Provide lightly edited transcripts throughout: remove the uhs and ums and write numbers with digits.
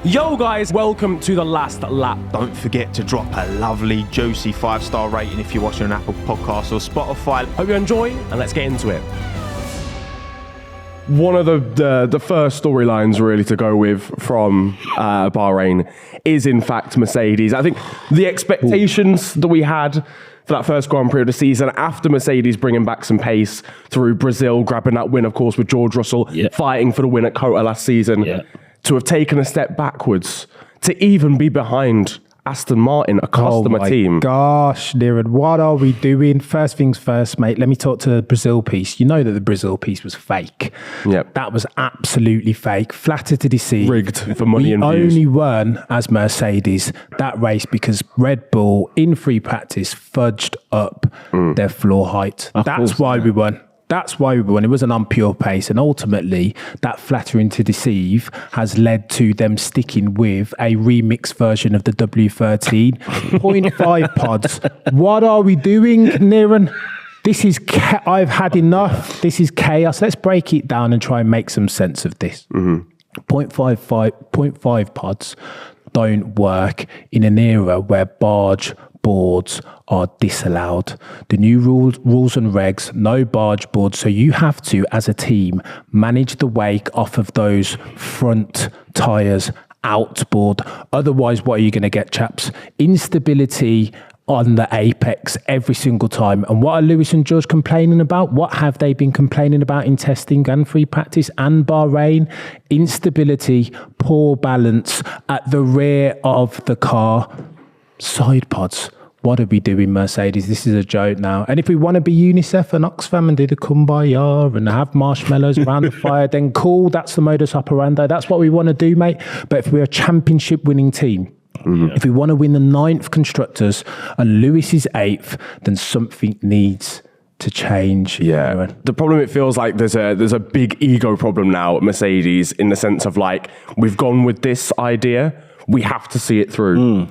Yo guys, welcome to The Last Lap. Don't forget to drop a lovely, juicy 5-star rating if you're watching on Apple Podcasts or Spotify. Hope you enjoy, and let's get into it. One of the first storylines really to go with from Bahrain is in fact Mercedes. I think the expectations that we had for that first Grand Prix of the season, after Mercedes bringing back some pace through Brazil, grabbing that win, of course, with George Russell fighting for the win at Cota last season, to have taken a step backwards, to even be behind Aston Martin, a customer team. Gosh, Niran, what are we doing? First things first, mate. Let me talk to the Brazil piece. You know that the Brazil piece was fake. Yep. That was absolutely fake. Flattered to deceive. Rigged for money and views. We only won as Mercedes that race because Red Bull, in free practice, fudged up their floor height. That's why we won. That's why we won. It was an unpure pace. And ultimately, that flattering to deceive has led to them sticking with a remixed version of the W13. 0.5 pods. What are we doing, Niran? This is, I've had enough. This is chaos. Let's break it down and try and make some sense of this. 0.5 pods don't work in an era where barge boards are disallowed. The new rules and regs, no barge boards. So you have to, as a team, manage the wake off of those front tyres outboard. Otherwise, what are you going to get, chaps? Instability on the apex every single time. And what are Lewis and George complaining about? What have they been complaining about in testing and free practice and Bahrain? Instability, poor balance at the rear of the car. Side pods. What are we doing, Mercedes? This is a joke now. And if we want to be UNICEF and Oxfam and do the kumbaya and have marshmallows around the fire, then cool, that's the modus operandi. That's what we want to do, mate. But if we're a championship winning team, if we want to win the 9th constructors and Lewis is 8th, then something needs to change. Yeah. The problem, it feels like there's a big ego problem now at Mercedes, in the sense of like, we've gone with this idea, we have to see it through.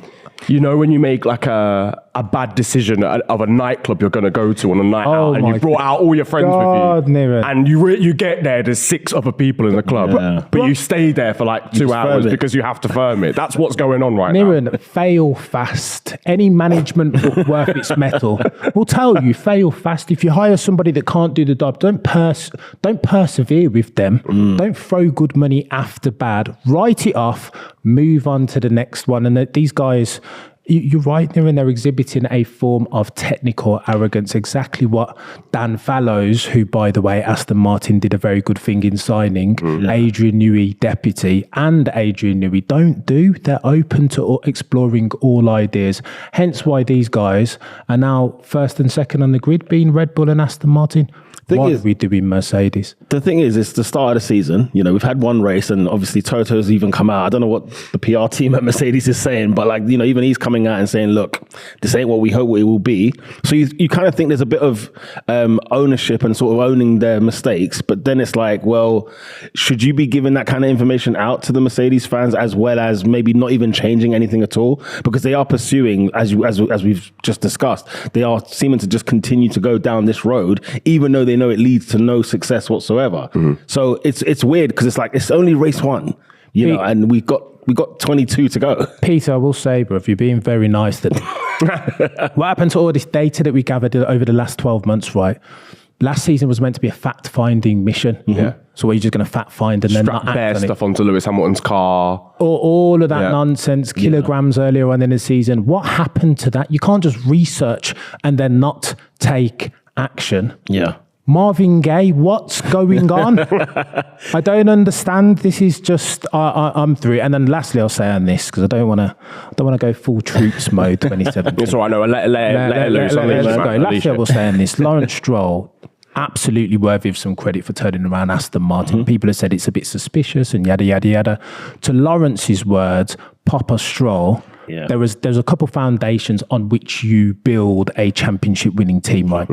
You know, when you make like a bad decision of a nightclub you're going to go to on a night out, and you brought out all your friends with you, Niran. and you get there's 6 other people in the club, but you stay there for like 2 hours because you have to firm it. That's what's going on right now. Niran, fail fast. Any management book worth its metal will tell you, fail fast. If you hire somebody that can't do the job, don't persevere with them. Don't throw good money after bad. Write it off, move on to the next one. And these guys, you're right, Niran, they're exhibiting a form of technical arrogance, exactly what Dan Fallows, who, by the way, Aston Martin did a very good thing in signing, Adrian Newey, deputy, and Adrian Newey don't do. They're open to exploring all ideas. Hence why these guys are now first and second on the grid, being Red Bull and Aston Martin. What are we doing, Mercedes? The thing is, it's the start of the season. You know, we've had one race, and obviously Toto's even come out. I don't know what the PR team at Mercedes is saying, but like, you know, even he's coming out and saying, look, this ain't what we hope it will be. So you kind of think there's a bit of ownership and sort of owning their mistakes. But then it's like, well, should you be giving that kind of information out to the Mercedes fans, as well as maybe not even changing anything at all? Because they are pursuing, as we've just discussed, they are seeming to just continue to go down this road, even though they know it leads to no success whatsoever. So it's weird, because it's like, it's only race 1, you know, and we got 22 to go. Peter, I will say, bro, if you're being very nice, that what happened to all this data that we gathered over the last 12 months, right? Last season was meant to be a fact-finding mission. So are you just going to fact-find and then not act bare on stuff onto Lewis Hamilton's car? Or all of that nonsense, kilograms earlier on in the season. What happened to that? You can't just research and then not take action. Marvin Gaye, what's going on? I don't understand. This is just, I'm through it. And then lastly, I'll say on this, because I don't want to go full troops mode 2017. It's all right, no, let it loose. Lastly, I will say on this, Lawrence Stroll, absolutely worthy of some credit for turning around Aston Martin. People have said it's a bit suspicious and yada, yada, yada. To Lawrence's words, Papa Stroll, there's a couple foundations on which you build a championship winning team, right?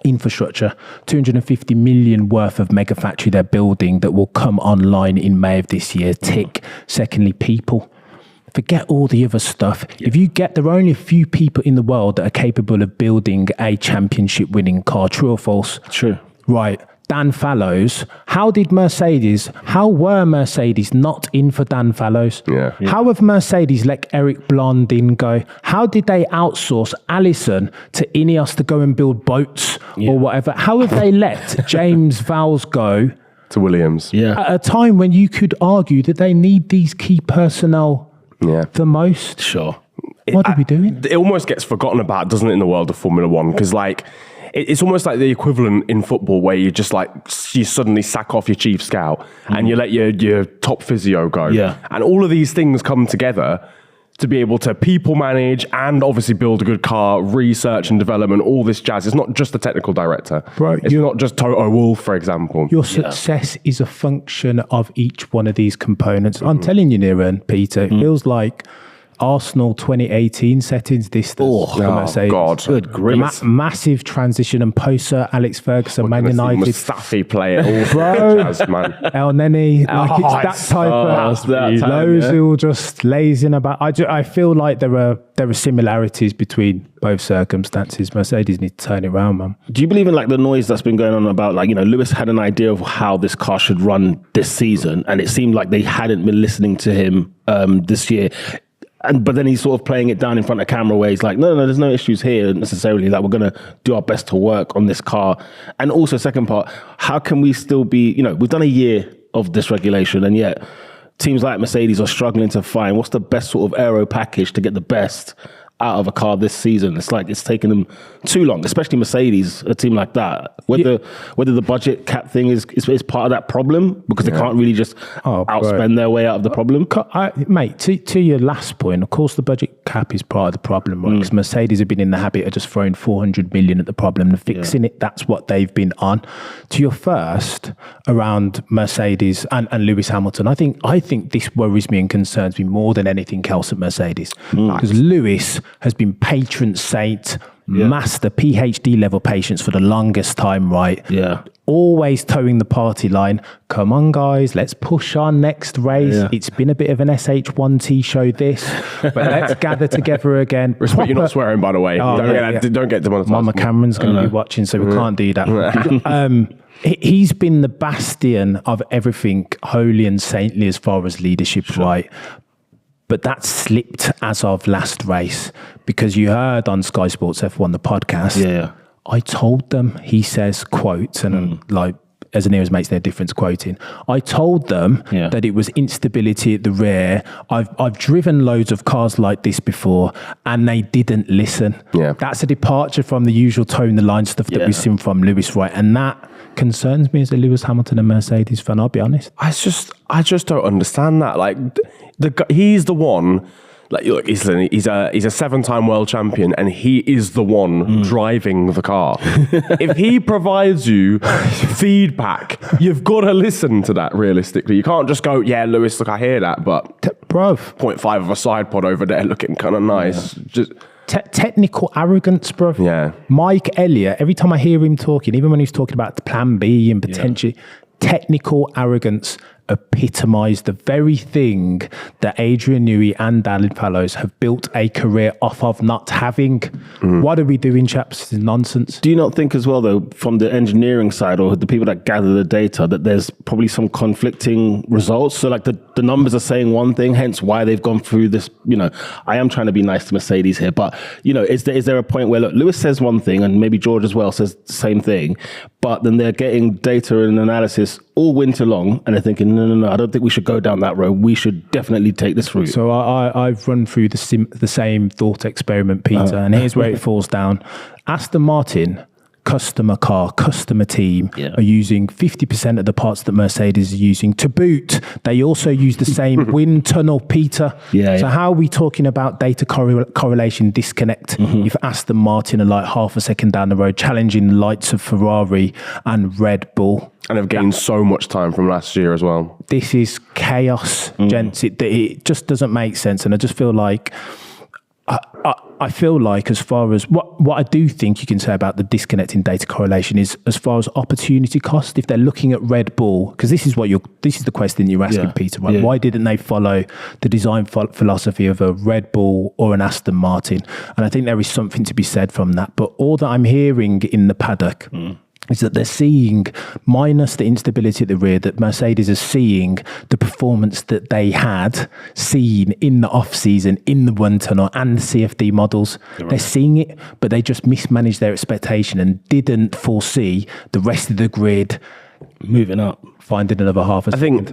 Infrastructure, 250 million worth of mega factory they're building that will come online in May of this year. Tick. Secondly, people. Forget all the other stuff. If you get, there are only a few people in the world that are capable of building a championship winning car. True or false? True. Right. Dan Fallows. How were Mercedes not in for Dan Fallows? Yeah. How have Mercedes let Eric Blandin go? How did they outsource Allison to Ineos to go and build boats or whatever? How have they let James Vowles go To Williams. Yeah. at a time when you could argue that they need these key personnel the most? Sure. What are we doing? It almost gets forgotten about, doesn't it, in the world of Formula One? Because like, it's almost like the equivalent in football where you just like, you suddenly sack off your chief scout and you let your top physio go. Yeah. And all of these things come together to be able to people manage and obviously build a good car, research and development, all this jazz. It's not just the technical director. Bro, It's not just Toto Wolff, for example. Your success is a function of each one of these components. I'm telling you, Niran, Peter, it feels like Arsenal 2018 settings distance for Mercedes. God. Good grief. Massive transition, and post Sir Alex Ferguson, Man United. Mustafi play it all Bro. jazz, man. El Neni, like it's that type it's of that time, those who are just lazing about. I feel like there are similarities between both circumstances. Mercedes need to turn it around, man. Do you believe in like the noise that's been going on about like, Lewis had an idea of how this car should run this season, and it seemed like they hadn't been listening to him this year. But then he's sort of playing it down in front of camera where he's like, no, there's no issues here necessarily. Like, we're going to do our best to work on this car. And also, second part, how can we still be, we've done a year of this regulation, and yet teams like Mercedes are struggling to find what's the best sort of aero package to get the best out of a car this season. It's like it's taken them too long, especially Mercedes, a team like that. Whether the budget cap thing is part of that problem, because they can't really just outspend their way out of the problem. Mate, to your last point, of course the budget cap is part of the problem, right? Because Mercedes have been in the habit of just throwing 400 million at the problem and fixing it. That's what they've been on. To your first, around Mercedes and Lewis Hamilton, I think this worries me and concerns me more than anything else at Mercedes. Because Lewis has been patron saint, master PhD level patience for the longest time, right? Yeah. Always towing the party line. Come on, guys, let's push our next race. Yeah. It's been a bit of an SH1T show this, but let's gather together again. Respect, you're not swearing, by the way. Don't get demonetized. Mama Cameron's going to be watching, so we can't do that. He's been the bastion of everything holy and saintly as far as leadership, right? But that slipped as of last race, because you heard on Sky Sports F1, the podcast. Yeah. I told them, he says, quote, and like, as an ears makes no difference quoting, I told them that it was instability at the rear. I've driven loads of cars like this before, and they didn't listen. Yeah. That's a departure from the usual tone the line stuff that we've seen from Lewis, right? And that concerns me as a Lewis Hamilton and Mercedes fan, I'll be honest. I just don't understand that. Like, he's the one. Like, look, he's a 7-time world champion, and he is the one driving the car. If he provides you feedback, you've got to listen to that realistically. You can't just go, yeah, Lewis, look, I hear that, but bruv, 0.5 of a side pod over there looking kind of nice. Just technical arrogance, bruv. Yeah. Mike Elliott, every time I hear him talking, even when he's talking about the plan B and potentially technical arrogance, epitomised the very thing that Adrian Newey and Dan Fallows have built a career off of not having. What are we doing, chaps? This is nonsense. Do you not think as well, though, from the engineering side or the people that gather the data, that there's probably some conflicting results? So like the numbers are saying one thing, hence why they've gone through this. I am trying to be nice to Mercedes here, but is there a point where, look, Lewis says one thing and maybe George as well says the same thing, but then they're getting data and analysis all winter long, and they're thinking, no, I don't think we should go down that road. We should definitely take this route. So I've run through the same thought experiment, Peter, and here's where it falls down. Aston Martin, customer car, customer team, are using 50% of the parts that Mercedes is using. To boot, they also use the same wind tunnel, Peter. So how are we talking about data correlation disconnect if Aston Martin are like half a second down the road challenging the likes of Ferrari and Red Bull? And have gained so much time from last year as well. This is chaos, gents. It just doesn't make sense. And I just feel like, I feel like as far as what I do think you can say about the disconnecting data correlation is as far as opportunity cost, if they're looking at Red Bull, because this is the question you're asking, Peter, right? Why didn't they follow the design philosophy of a Red Bull or an Aston Martin? And I think there is something to be said from that. But all that I'm hearing in the paddock is that they're seeing, minus the instability at the rear, that Mercedes is seeing the performance that they had seen in the off-season, in the wind tunnel and the CFD models. They're seeing it, but they just mismanaged their expectation and didn't foresee the rest of the grid moving up. finding another half a I think